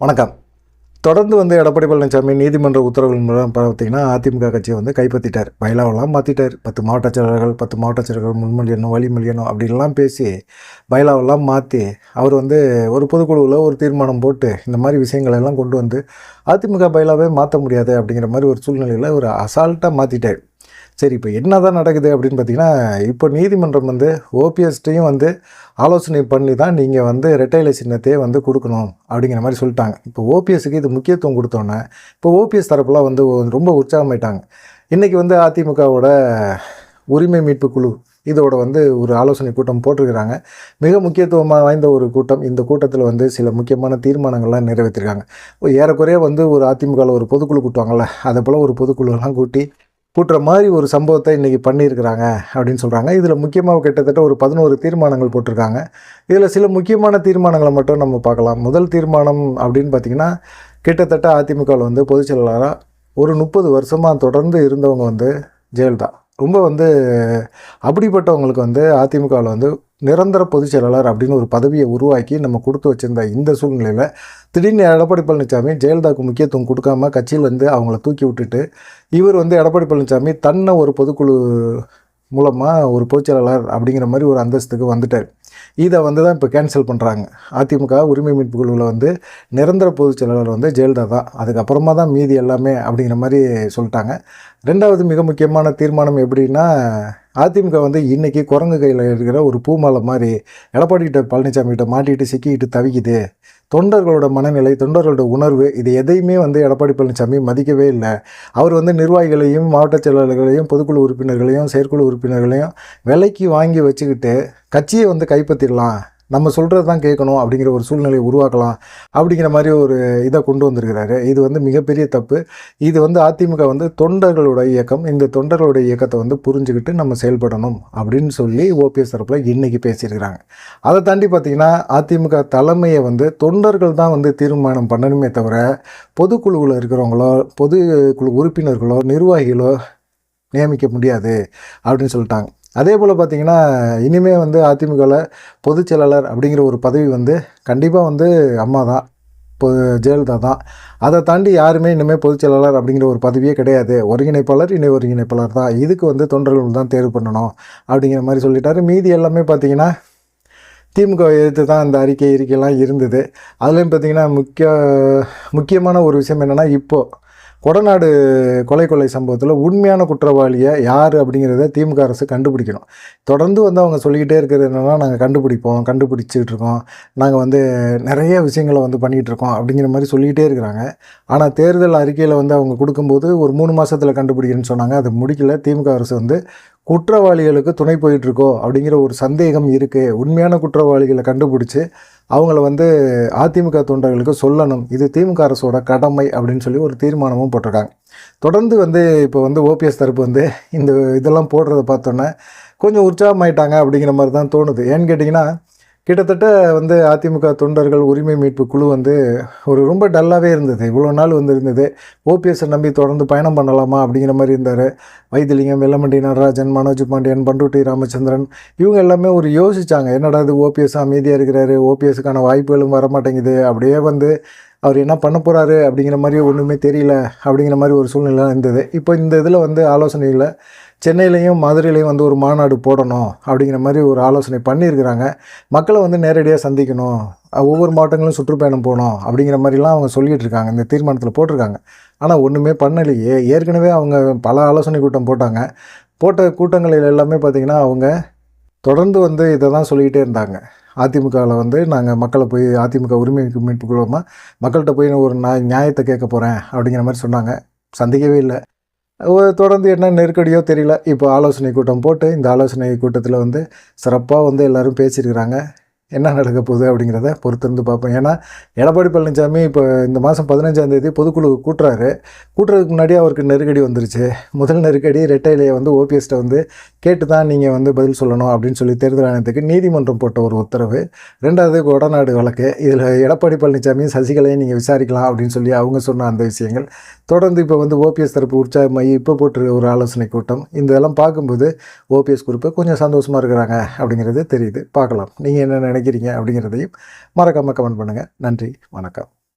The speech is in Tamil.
வணக்கம். தொடர்ந்து எடப்பாடி பழனிசாமி நீதிமன்ற உத்தரவுகள் மூலம் பார்த்தீங்கன்னா, அதிமுக கட்சியை கைப்பற்றிட்டார். பைலாவெல்லாம் மாற்றிட்டார். 10 மாவட்ட செயலாளர்கள் 10 மாவட்ட செயலாளர்கள் முன்மொழியணும், வழிமொழியணும் அப்படின்லாம் பேசி பைலாவெல்லாம் மாற்றி அவர் ஒரு பொதுக்குழுவில் ஒரு தீர்மானம் போட்டு இந்த மாதிரி விஷயங்கள் எல்லாம் கொண்டு அதிமுக பைலாவே மாற்ற முடியாது அப்படிங்கிற மாதிரி ஒரு சூழ்நிலையில் ஒரு அசால்ட்டாக மாற்றிட்டார். சரி, இப்போ என்ன தான் நடக்குது அப்படின்னு பார்த்தீங்கன்னா, இப்போ நீதிமன்றம் ஓபிஎஸ்ட்டையும் ஆலோசனை பண்ணி தான் நீங்கள் இரட்டை இலை சின்னத்தையே கொடுக்கணும் அப்படிங்கிற மாதிரி சொல்லிட்டாங்க. இப்போ ஓபிஎஸ்க்கு இது முக்கியத்துவம் கொடுத்தோன்னே இப்போ ஓபிஎஸ் தரப்புலாம் ரொம்ப உற்சாகமாயிட்டாங்க. இன்றைக்கி அதிமுகவோட உரிமை மீட்பு குழு இதோட ஒரு ஆலோசனை கூட்டம் போட்டிருக்கிறாங்க. மிக முக்கியத்துவமாக வாய்ந்த ஒரு கூட்டம். இந்த கூட்டத்தில் சில முக்கியமான தீர்மானங்கள்லாம் நிறைவேற்றிருக்காங்க. ஏறக்குறைய ஒரு அதிமுகவில் ஒரு பொதுக்குழு கூட்டுவாங்கள்ல, அதை போல் ஒரு பொதுக்குழுலாம் கூட்டுற மாதிரி ஒரு சம்பவத்தை இன்றைக்கி பண்ணியிருக்கிறாங்க அப்படின்னு சொல்கிறாங்க. இதில் முக்கியமாக கிட்டத்தட்ட ஒரு 11 தீர்மானங்கள் போட்டிருக்காங்க. இதில் சில முக்கியமான தீர்மானங்களை மட்டும் நம்ம பார்க்கலாம். முதல் தீர்மானம் அப்படின்னு பார்த்திங்கன்னா, கிட்டத்தட்ட அதிமுகவில் பொதுச் செயலாளராக ஒரு 30 வருஷமாக தொடர்ந்து இருந்தவங்க ஜெயலலிதா. ரொம்ப அப்படிப்பட்டவங்களுக்கு அதிமுகவில் நிரந்தர பொதுச் செயலாளர் அப்படின்னு ஒரு பதவியை உருவாக்கி நம்ம கொடுத்து வச்சுருந்த இந்த சூழ்நிலையில் திடீர்னு எடப்பாடி பழனிசாமி ஜெயலலிதாவுக்கு முக்கியத்துவம் கொடுக்காம கட்சியில் அவங்கள தூக்கி விட்டுட்டு இவர் எடப்பாடி பழனிசாமி தன்னை ஒரு பொதுக்குழு மூலமாக ஒரு பொதுச் செயலாளர் அப்படிங்கிற மாதிரி ஒரு அந்தஸ்துக்கு வந்துட்டார். இதை தான் இப்போ கேன்சல் பண்ணுறாங்க. அதிமுக உரிமை மீட்பு குழுவில் நிரந்தர பொதுச் செயலாளர் ஜெயலலிதா தான். அதுக்கப்புறமா தான் மீதி எல்லாமே அப்படிங்கிற மாதிரி சொல்லிட்டாங்க. ரெண்டாவது மிக முக்கியமான தீர்மானம் எப்படின்னா, அதிமுக இன்றைக்கி குரங்கு கையில் இருக்கிற ஒரு பூமாலை மாதிரி எடப்பாடிகிட்ட பழனிசாமிகிட்ட மாட்டிகிட்டு சிக்கிக்கிட்டு தவிக்குது. தொண்டர்களோட மனநிலை, தொண்டர்களோட உணர்வு, இது எதையுமே எடப்பாடி பழனிசாமி மதிக்கவே இல்லை. அவர் நிர்வாகிகளையும் மாவட்ட செயலாளர்களையும் பொதுக்குழு உறுப்பினர்களையும் செயற்குழு உறுப்பினர்களையும் விலைக்கு வாங்கி வச்சுக்கிட்டு கட்சியை கைப்பற்றிடலாம், நம்ம சொல்கிறது தான் கேட்கணும் அப்படிங்கிற ஒரு சூழ்நிலையை உருவாக்கலாம் அப்படிங்கிற மாதிரி ஒரு இதை கொண்டு வந்திருக்கிறாரு. இது மிகப்பெரிய தப்பு. இது அதிமுக தொண்டர்களோட இயக்கம். இந்த தொண்டர்களோட இயக்கத்தை புரிஞ்சுக்கிட்டு நம்ம செயல்படணும் அப்படின்னு சொல்லி ஓபிஎஸ் தரப்பில் இன்றைக்கி பேசியிருக்கிறாங்க. அதை தாண்டி பார்த்திங்கன்னா, அதிமுக தலைமையை தொண்டர்கள் தான் தீர்மானம் பண்ணணுமே தவிர பொதுக்குழுவில் இருக்கிறவங்களோ பொதுக்குழு உறுப்பினர்களோ நிர்வாகிகளோ நியமிக்க முடியாது அப்படின்னு சொல்லிட்டாங்க. அதே போல் பார்த்திங்கன்னா, இனிமேல் அதிமுகவில் பொதுச் செயலாளர் அப்படிங்கிற ஒரு பதவி கண்டிப்பாக அம்மா தான், இப்போ ஜெயலலிதா தான். அதை தாண்டி யாருமே இனிமேல் பொதுச் செயலாளர் அப்படிங்கிற ஒரு பதவியே கிடையாது. ஒருங்கிணைப்பாளர் இணை ஒருங்கிணைப்பாளர் தான். இதுக்கு தொண்டர்கள் தான் தேர்வு பண்ணணும் அப்படிங்கிற மாதிரி சொல்லிட்டாரு. மீதி எல்லாமே பார்த்திங்கன்னா திமுக எதிர்த்து தான் அந்த அறிக்கையெல்லாம் இருந்தது. அதுலேயும் பார்த்திங்கன்னா முக்கியமான ஒரு விஷயம் என்னென்னா, இப்போது கொடநாடு கொலை சம்பவத்தில் உண்மையான குற்றவாளியை யார் அப்படிங்கிறத திமுக அரசு கண்டுபிடிக்கணும். தொடர்ந்து அவங்க சொல்லிக்கிட்டே இருக்கிறது என்னென்னா, நாங்கள் கண்டுபிடிச்சிக்கிட்டு இருக்கோம், நாங்கள் நிறைய விஷயங்களை பண்ணிகிட்ருக்கோம் அப்படிங்கிற மாதிரி சொல்லிக்கிட்டே இருக்கிறாங்க. ஆனால் தேர்தல் அறிக்கையில் அவங்க கொடுக்கும்போது ஒரு 3 மாதத்தில் கண்டுபிடிக்கிறேன்னு சொன்னாங்க. அது முடிக்கல. திமுக அரசு குற்றவாளிகளுக்கு துணை போயிட்டுருக்கோ அப்படிங்கிற ஒரு சந்தேகம் இருக்குது. உண்மையான குற்றவாளிகளை கண்டுபிடிச்சி அவங்கள அதிமுக தொண்டர்களுக்கு சொல்லணும். இது திமுக அரசோட கடமை அப்படின்னு சொல்லி ஒரு தீர்மானமும் போட்டிருக்காங்க. தொடர்ந்து இப்போ ஓபிஎஸ் தரப்பு இந்த இதெல்லாம் போடுறத பார்த்தோன்னே கொஞ்சம் உற்சாகமாயிட்டாங்க அப்படிங்கிற மாதிரி தான் தோணுது. ஏன்னு கேட்டிங்கன்னா, கிட்டத்தட்ட அதிமுக தொண்டர்கள் உரிமை மீட்பு குழு ஒரு ரொம்ப டல்லாகவே இருந்தது. இவ்வளோ நாள் இருந்தது. ஓபிஎஸ்ஸை நம்பி தொடர்ந்து பயணம் பண்ணலாமா அப்படிங்கிற மாதிரி இருந்தார். வைத்திலிங்கம், வெல்லமண்டி நடராஜன், மனோஜ் பாண்டியன், பண்டூட்டி ராமச்சந்திரன் இவங்க எல்லாமே யோசித்தாங்க. என்னடா இது ஓபிஎஸ் அமைதியாக இருக்கிறாரு, ஓபிஎஸ்ஸுக்கான வாய்ப்புகளும் வரமாட்டேங்குது, அப்படியே அவர் என்ன பண்ண போகிறாரு அப்படிங்கிற மாதிரி ஒன்றுமே தெரியல அப்படிங்கிற மாதிரி ஒரு சூழ்நிலை இருந்தது. இப்போ இந்த இதில் ஆலோசனையில் சென்னையிலையும் மதுரையிலையும் ஒரு மாநாடு போடணும் அப்படிங்கிற மாதிரி ஒரு ஆலோசனை பண்ணியிருக்கிறாங்க. மக்களை நேரடியாக சந்திக்கணும், ஒவ்வொரு மாவட்டங்களும் சுற்றுப்பயணம் போகணும் அப்படிங்கிற மாதிரிலாம் அவங்க சொல்லிகிட்டு இருக்காங்க. இந்த தீர்மானத்தில் போட்டிருக்காங்க. ஆனால் ஒன்றுமே பண்ணலையே. ஏற்கனவே அவங்க பல ஆலோசனை கூட்டம் போட்ட கூட்டங்களில் எல்லாமே பார்த்திங்கன்னா, அவங்க தொடர்ந்து இதை தான் சொல்லிக்கிட்டே இருந்தாங்க. அதிமுகவில் நாங்கள் மக்களை போய் அதிமுக உரிமை மீட்பு குழுமா மக்கள்கிட்ட போய் ஒரு நியாயத்தை கேட்க போகிறேன் அப்படிங்கிற மாதிரி சொன்னாங்க. சந்திக்கவே இல்லை. தொடர்ந்து என்ன நெருக்கடியோ தெரியல. இப்போ ஆலோசனை கூட்டம் போட்டு இந்த ஆலோசனை கூட்டத்தில் சிறப்பாக எல்லோரும் பேசியிருக்கிறாங்க. என்ன நடக்க போகுது அப்படிங்கிறத பொறுத்திருந்து பார்ப்போம். ஏன்னா எடப்பாடி பழனிசாமி இப்போ இந்த மாதம் 15ஆம் தேதி பொதுக்குழு கூட்டுறதுக்கு முன்னாடி அவருக்கு நெருக்கடி வந்துருச்சு. முதல் நெருக்கடி இரட்டை இலையை ஓபிஎஸ்ட்டை கேட்டு தான் நீங்கள் பதில் சொல்லணும் அப்படின்னு சொல்லி தேர்தல் ஆணையத்துக்கு நீதிமன்றம் போட்ட ஒரு உத்தரவு. ரெண்டாவது கொடநாடு வழக்கு. இதில் எடப்பாடி பழனிசாமி சசிகலையை நீங்கள் விசாரிக்கலாம் அப்படின்னு சொல்லி அவங்க சொன்ன அந்த விஷயங்கள் தொடர்ந்து இப்போ ஓபிஎஸ் தரப்பு உற்சாகமாகி இப்போ போட்டிருக்க ஒரு ஆலோசனை கூட்டம். இதெல்லாம் பார்க்கும்போது ஓபிஎஸ் குரூப்பு கொஞ்சம் சந்தோஷமாக இருக்கிறாங்க அப்படிங்கிறது தெரியுது. பார்க்கலாம். நீங்கள் என்ன நினைக்கிறீங்க அப்படிங்கிறதையும் மறக்காமல் கமெண்ட் பண்ணுங்கள். நன்றி, வணக்கம்.